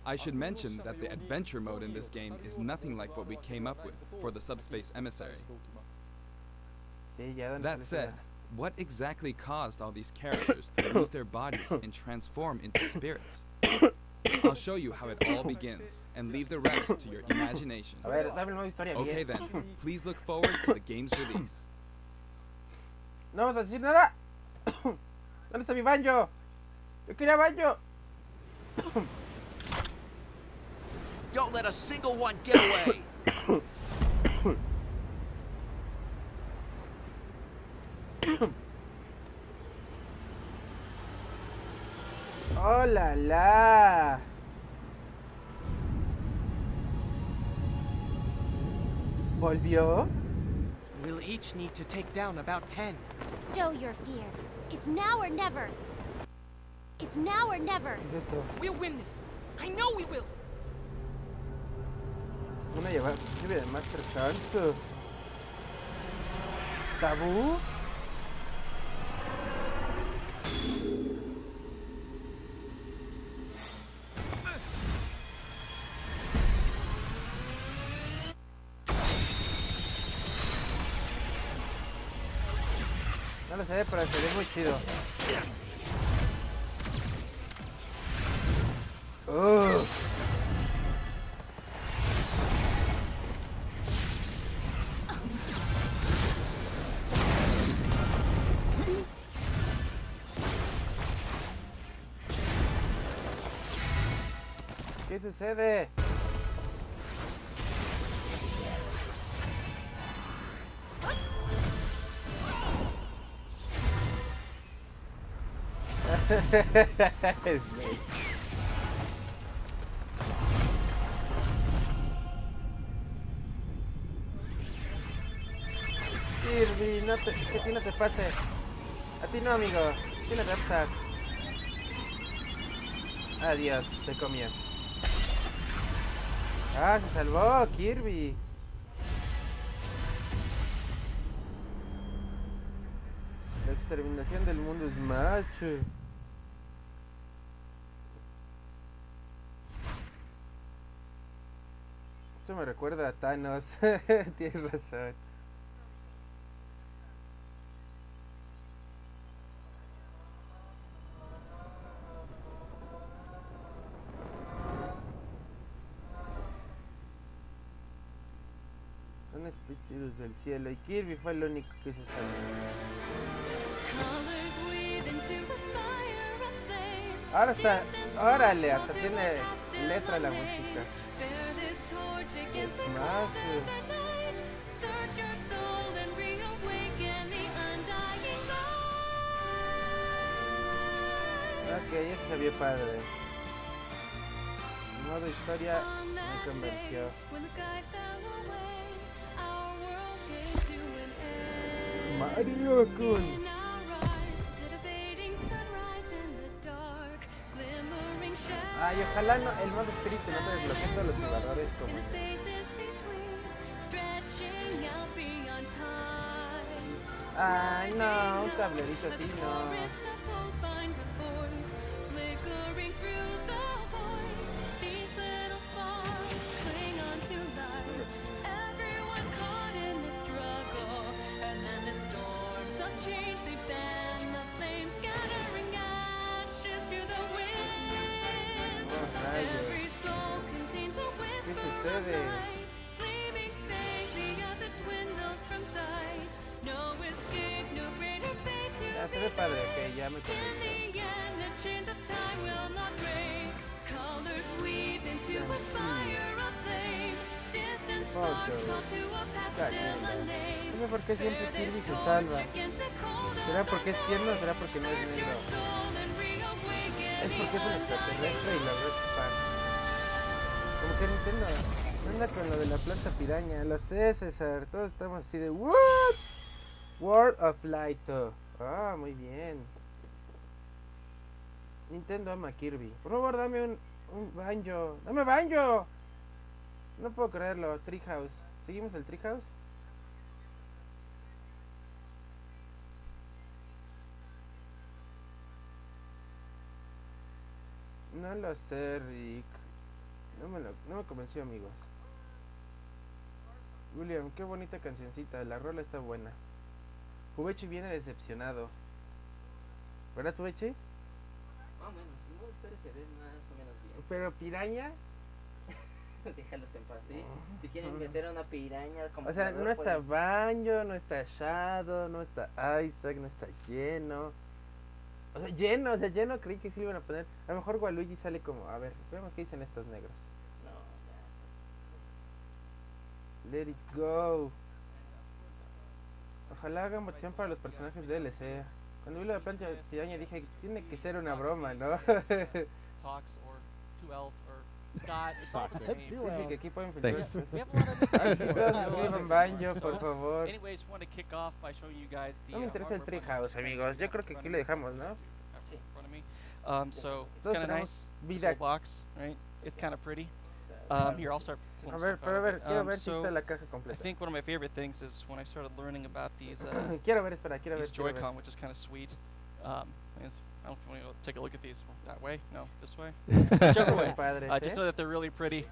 I should mention that the adventure mode in this game is nothing like what we came up with for the Subspace Emissary. Sí, ya dan That said, what exactly caused all these characters to lose their bodies and transform into spirits? I'll show you how it all begins and leave the rest to your imagination. A ver, dame el modo historia Okay bien. then, please look forward to the game's release. No vamos a decir nada. ¿Dónde está mi banjo? Yo quería banjo. Don't let a single one get away. ¡Oh, la, la! ¿Volvió? We'll each need to take down about 10. Stow your fear. It's now or never. It's now or never. ¿Qué es esto? We'll win this. I know we will. Una lluvia de Master Chance. ¿Tabú? No lo sé, pero se ve muy chido. ¿Qué sucede? Kirby, no te, que a ti no te pase. A ti no, amigo. ¿Qué le va a pasar? Adiós, te comió. Ah, se salvó, Kirby. La exterminación del mundo es macho. Eso me recuerda a Thanos. Tienes razón. Son espíritus del cielo y Kirby fue el único que se salvó. Ahora está, órale, hasta tiene letra la música. Es más. Ok, eso se vio padre. El modo historia me convenció. Mario Kun. Ay, ojalá no, el modo Spirit no te desbloquee todos los jugadores como ay, no, un tablerito así, no. ¿Qué sucede? Ya se ve padre, ok, ya me convenció. No sé por qué siempre Kirby se salva. ¿Será porque es tierno o será porque no es negro? Es porque es un extraterrestre y lo respan. Como que Nintendo no anda con lo de la planta piraña. Lo sé, César. Todos estamos así de ¿what? World of Light. Ah, muy bien. Nintendo ama a Kirby. Por favor, dame un banjo. ¡Dame banjo! No puedo creerlo. Treehouse. ¿Seguimos el Treehouse? No lo sé, Rick. No me convenció, amigos. William, qué bonita cancioncita. La rola está buena. Pubechi viene decepcionado. ¿Verdad, Pubechi? Más o menos, el modo historia se ve más o menos bien. Pero piraña. Déjalos en paz, ¿sí? Si quieren meter a una piraña como O sea, jugador, no está pueden- Banjo, no está Shadow, no está Isaac, no está Lleno. O sea, lleno creí que sí lo iban a poner. A lo mejor Waluigi sale como, a ver, veamos qué dicen estos negros. No, Let it go. Ojalá hagan votación para los personajes de DLC. Cuando vi la planta piraña dije, tiene que ser una broma, ¿no? Talks or 2Ls or Scott. It's all the same. Dice que aquí pueden filtrar. Thanks. We have a lot of Ay, si todos I love escriban it. Banjo, So, por favor. Anyway, just want to kick off by showing you guys the. No me interesa el hardware Treehouse, bundle. amigos. Yo creo que aquí lo dejamos, ¿no? In front of me. So it's Todos kind of tenemos nice. This vida. little box, right? It's kind of pretty. Here, I'll start. A pulling ver, stuff pero a out ver, of it. quiero ver si So está la caja I completa. think one of my favorite things is when I started learning about these Quiero ver, espera, quiero ver. these Quiero ver. Joy-Con, which is kind of sweet. I don't know if you want to take a look at these. That way? No, this way. Whichever way. Padres, Just ¿eh? know that they're really pretty.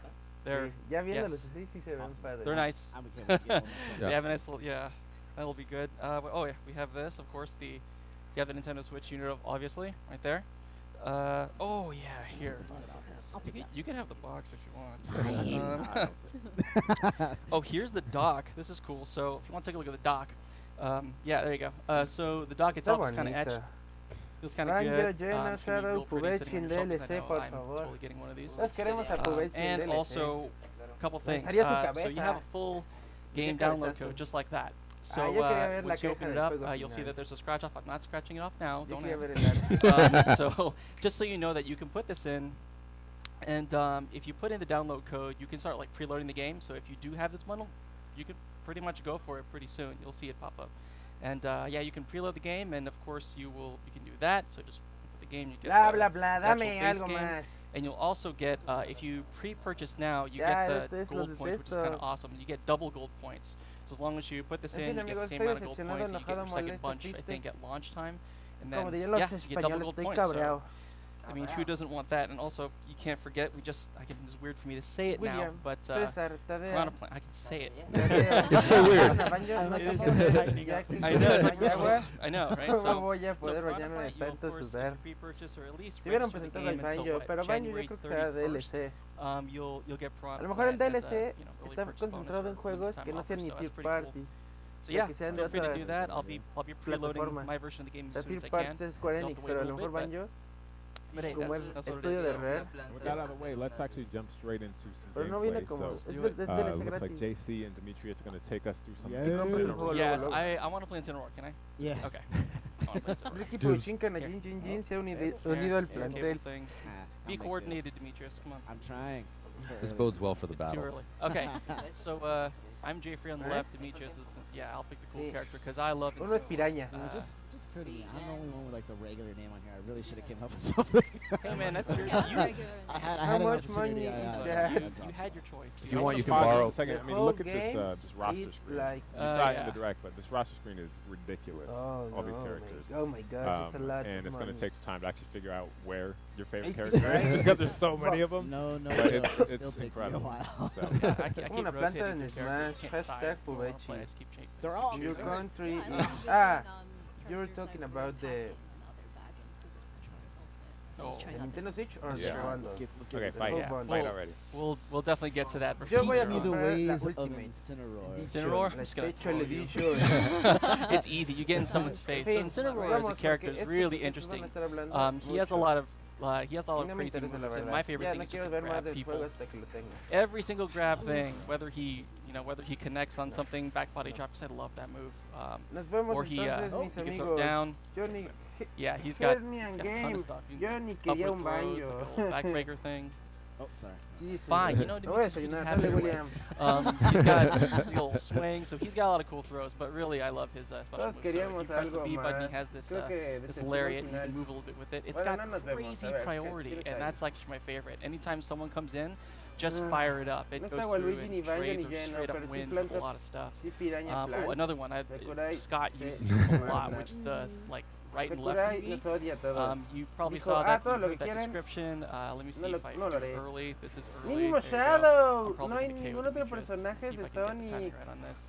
They're Sí, ya viéndolos yes. así, sí se ven padres. they're nice. I'm a kid. They have a nice little that'll be good. Oh yeah, we have this, of course. You have the Nintendo Switch unit, obviously, right there. Oh yeah, here. You can have the box if you want. Oh, here's the dock. This is cool. So if you want to take a look at the dock, yeah, there you go. So the dock Está itself is kind of etched. bonita. Feels kind of Banjo, good. Lleno, It's gonna be Shadow, real pretty sitting on Pubechi your en shelf, 'cause I DLC, know por I'm favor. totally getting one of these. Todos queremos a Pubechi en And DLC. also, a couple things. Lanzaría su So you cabeza. have a full game Qué download cabezazo. code, just like that. So yo quería ver la once you caja open it del up, juego you'll see final. that there's a scratch off. I'm not scratching it off now. Yo Don't quería ask. ver el arte. So just so you know that you can put this in, and if you put in the download code, you can start like preloading the game. So if you do have this bundle, you can pretty much go for it pretty soon. You'll see it pop up, and yeah, you can preload the game, and of course you can do that. So just put the game, you get Bla, the bla, bla, actual dame base algo game, más. and you'll also get if you pre-purchase now, you Ya, get the los gold points, which is kind detesto. of awesome. You get double gold points. So as long as you put this En in, fin, you get amigos, the same estoy amount of gold decepcionado, points, and you get enojado, your second molesto, bunch, I triste. think, at launch time. And then, Como dirían los yeah, you get double españoles, gold estoy points. So, cabreado. I mean, who doesn't want that? And also, you can't forget. It's weird for me to say it now, William, but César, Tadea. Piranha Plant, I can say it. Tadea. It's so weird. Banjo, no It sé is cómo good. se- ya que I se know, baña it's agua, I know, right? ¿cómo So, voy a poder Piranha bañarme de Plant, you, of tanto course, sudar? pre-purchase or at least Si hubieran register the presentado el game until, Banjo, what, pero Banjo yo January creo que será 31st. DLC. You'll get Piranha A lo mejor el Plant as a, DLC you know, early está purchase concentrado bonus en or juegos time que no offer, sean ni so third that's pretty cool. parties. So O sea, yeah, que sean de feel free to do otras that. I'll be preloading plataformas. my version of the game O as sea, soon as third I can. parties es Square You'll have Enix, to pero a wait lo a mejor little bit, Banjo, but hey, como es that's what it estudio is. de So, Rare, With that out of the way, let's actually jump straight into some pero no viene gameplay. como, So, es do it. DLC looks like gratis. JC and Demetrius are going to take us through some. Yes. Si compras el juego luego, Yes, luego. I want to play in Cinemark, can I? Yeah. Okay. conference. at Ricky Directo. Puchin, Canallín, Jin Jin se ha unido al Cable plantel. thing. I'll Be make do. coordinated, Demetrius. Come on. I'm trying. This bodes well for the It's too battle. early. Okay, so I'm Jeffrey on the left. Demetrius is, yeah, I'll pick the cool Sí. character because I love Uno es piraña. Just credit me. I'm the only one with like the regular name on here. I really should have came up with something. Hey man, that's your, Yeah, you, regular. I had How an much opportunity. money I- is I- that? you had your choice. If you want, you can pause borrow. just a second. I The mean, whole look at game, this roster it's screen. like, You saw it in yeah. the direct, but this roster screen is ridiculous. oh, all these no, characters. Oh my gosh, it's a lot And of it's going money. to take some time to actually figure out where your favorite 80 character is right? because there's so many of them. No, no, But no. it's- It it's still takes me a incredible. while. So. Yeah, I keep Una planta rotating en through characters, Smash, can't decide hashtag who I wanna Pubechi. play, I just keep changing. They're keep all choosing. Your good. country Yeah, I is... was Ah, visiting, you were characters talking I about really the... have something back in Super Smash Bros. Ultimate. So I was Oh. trying ¿El out Nintendo Switch or Yeah. the bundle? Let's get Okay, this fight. whole Yeah. bundle. Fight Well, already. We'll definitely get to that. Yo voy a Teach me the comprar la ways of Ultimate Incineroar. Incineroar? La Just gonna Special throw you. Edition. It's easy. You get in someone's face. So Fin, Incineroar vamos, as a character porque is estos really sujetos van a interesting. estar hablando He has a mucho. lot of Y no me crazy interesa la moves, and verdad. my favorite Ya, thing no is quiero just to ver más grab del people. juego hasta que lo tenga. Every single grab thing, whether he connects on something, back body drops. I love that move. Nos vemos Or he entonces, mis he gets amigos. up down. Yo ni... Yeah, he's got, Hear me he's and got a ton game. of stuff. You Yo can ni upward quería un throws, baño. like a little backbreaker thing. Oh, sorry. Sí, Fine, you know, Me voy a Demetrius, you desayunar. just have Dale, it your way. William. He's got the little swing, so he's got a lot of cool throws. But really, I love his special Todos moves. So if queríamos you press the algo B button, más. he has this Creo que this decepción lariat, and you final. can move a little bit with it. It's Bueno, got no nos vemos. crazy A ver, ¿qué priority, tienes and ahí? that's actually my favorite. Anytime someone comes in, just fire it up. It No goes está through Waluigi ni and Banjo trades ni or Lleno, straight pero up sí wins planta- a lot of stuff. Sí, piraña Oh, plant. another one. Sakurai Scott se- uses this a lot, Sakurai which is the like right and Sakurai left nos B. odia a todos. You probably Dijo, saw that, todo you lo heard que that quieren. description. Let me see No lo- if I no do lo it haré. early. This is early. Mínimo There you go. Shadow. I'm probably No hay gonna KO ningún otro Demetrius. personaje See if de I can get the timing Sonic. right on this.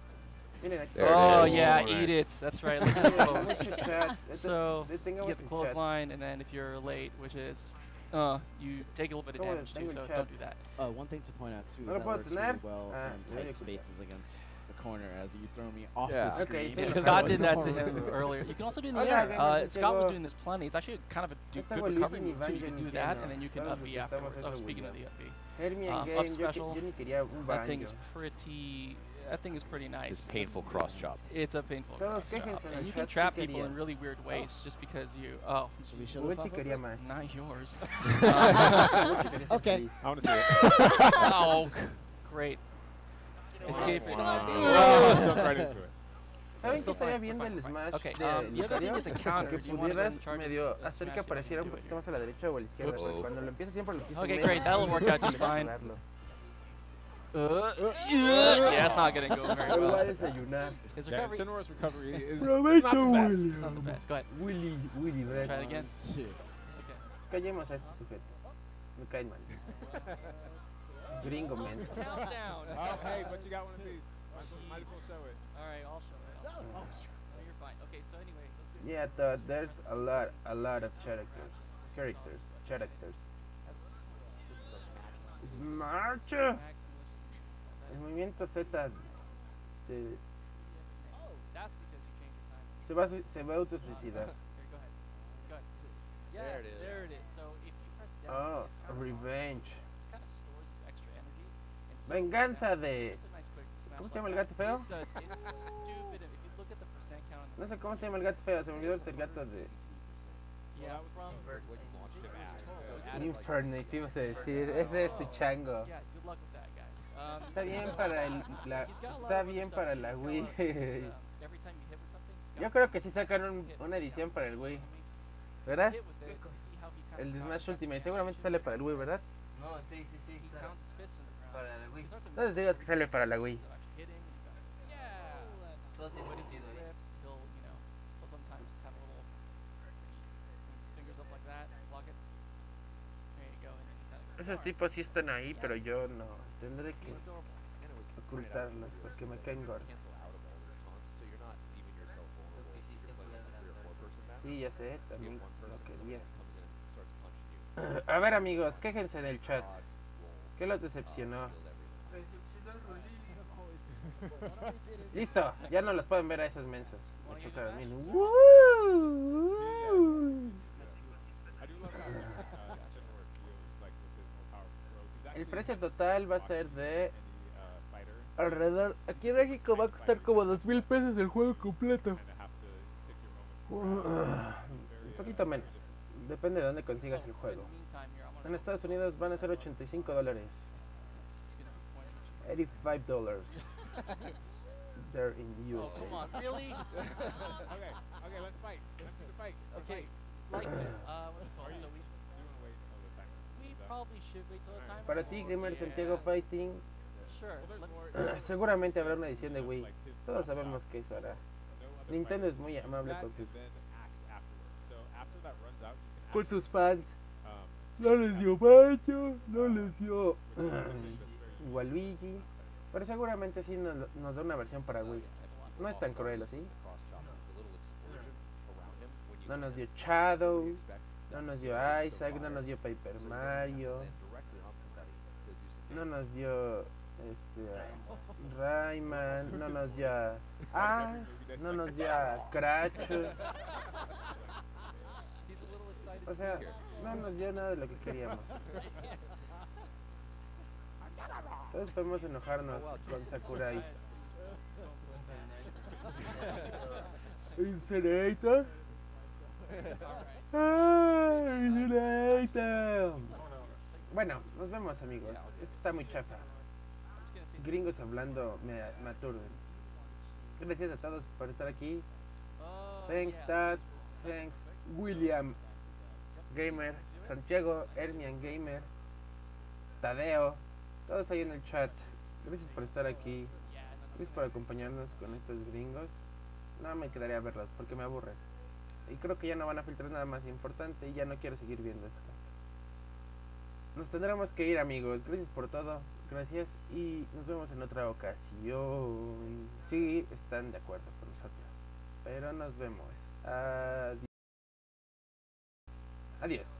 Miren aquí. There it Oh is. yeah, Nice. eat it. That's right. Look at the pose. Mucho chat. So you Detengamos get the el chat. clothesline, and then if you're late, which is, you take a little bit of ¿Cómo damage too. detengo el So chat? don't do that. One thing to point out too is No lo that puedo works tener. really well Ah, in medio tight culpa. spaces against the corner as you throw me off Yeah. the Okay, screen. sí, because Scott there did was that no to him room. earlier. You can also do in the Hola, air. gamers, Scott was llegó. doing this plenty. It's actually kind of a Está good Waluigi recovery ni move too. You Banjo can ni do that, Lleno. and then you can Todos up los B que afterwards. estamos Oh, es speaking of William. the up B. Hermia Up Game, yo special. ni quería un That thing is baño. pretty. That thing is pretty nice. This painful cross chop. It's a painful Todos cross chop. quéjense en el And you chat, can ¿qué trap people querían? in really weird ways just because you. Oh, Should we show this Pubechi off? quería más. not yours. Pubechi quería ser Okay. feliz. I want to see it. Oh, great. Escape it. Oh, jump right into it. ¿Saben qué Still estaría fine, bien we're del fine, Smash okay, de the other thing Lucario? is a counter. Que Do you wanna go pudieras and charge medio this hacer que Smash that apareciera un we do poquito más a la derecha o a la izquierda. Oops. Porque cuando lo empieza siempre lo empieza Okay, en great, medio. that'll work out Y just deja fine. jugarlo. Yeah, it's not gonna go very Hoy voy a well. desayunar. His Yeah, recovery. Incineroar's recovery is Prometo, not the best. It's not the best. Go ahead. Willy Try it Rex. again. Two. Okay. Callemos a este sujeto. Me caen mal. Gringo menso. Countdown. Oh, hey, but you got one of these. Might as well show it. All right, I'll show it. No, you're fine. Okay, so anyway, let's do Yeah, there's a lot of characters. Smash. El movimiento Z de, Oh, that's because you changed the time. se va a autosuicidar. Here, go ahead. Go ahead. Yes, There it is. there it is. So if you press down, Oh, it's kind of revenge. kind of stores this extra energy. And so Venganza de... it's a nice quick snap ¿Cómo se like llama el that. gato feo? It does. It's stupid. If you look at the percent count on the No sé cómo se llama el gato feo, se me olvidó el gato de... yeah, from Infernape, ibas a decir. Ese es tu chango. yeah, good luck with that, guys. Está bien para el, la, he's got a lot está of other bien stuff para too. la He's got Wii. like, every time you hit with something, Scott, Yo creo que sí sacan una edición para el Wii, ¿verdad? hit with it, you see how he kind El of de counts Smash Ultimate seguramente sale para el Wii, ¿verdad? No, sí, sí, sí, He claro. counts his fist in the ground. Para la Wii. He starts to Entonces digas que sale para la Wii. So actually hitting, and you got, yeah. Todo tiene When he sentido ahí. rips, he'll sometimes have a little, swings his fingers up like that, block it. There you go, and then he kind of Esos tipos sí están ahí, pero yo no. Tendré que ocultarlos porque me caen gordos. Sí, ya sé, también lo quería. A ver, amigos, quéjense del chat. ¿Qué los decepcionó? Listo, ya no los pueden ver a esos mensos. Me chocaron bien. I do love how Incineroar feels like with his more powerful throws. He's El actually precio total va a ser de any fighter alrededor. Aquí en México va a costar como 2,000 pesos el juego completo. kind of have to pick your moments Un poquito menos. Depende de dónde consigas el juego. En Estados Unidos van a ser $85. $85. They're in Oh, USA. come on, really? Okay, let's fight. Let's do the fight. Okay, like, what's it called? So Do you want to wait until the timer? we probably should wait till the timer. Para ti, Gamer Santiago Fighting, Sure. Well, let- there's more. seguramente habrá una edición de Wii. Like his Todos cross sabemos chop, que eso hará. no other Nintendo fighter es muy can do amable that con and sus, then act afterwards. So after that runs out, you can con act, sus fans. um, No les dio baño, no les dio which is very Waluigi. Pero seguramente sí nos da una versión para Wii. No es tan cruel, ¿o sí? No nos dio Shadow, no nos dio Isaac, no nos dio Paper Mario, no nos dio Rayman, no nos dio no nos dio Crash. O sea, no nos dio nada de lo que queríamos. Todos podemos enojarnos con Sakurai. Incinerator. Incinerator. Bueno, nos vemos, amigos. Esto está muy chafa. Gringos hablando me aturden. Gracias a todos por estar aquí. Thanks, Dad. Thanks, William Gamer, Santiago, Ermian Gamer, Tadeo. Todos ahí en el chat. Gracias por estar aquí. Gracias por acompañarnos con estos gringos. No me quedaré a verlos porque me aburren. Y creo que ya no van a filtrar nada más importante y ya no quiero seguir viendo esto. Nos tendremos que ir, amigos. Gracias por todo. Gracias y nos vemos en otra ocasión. Sí, están de acuerdo con nosotros. Pero nos vemos. Adiós. Adiós.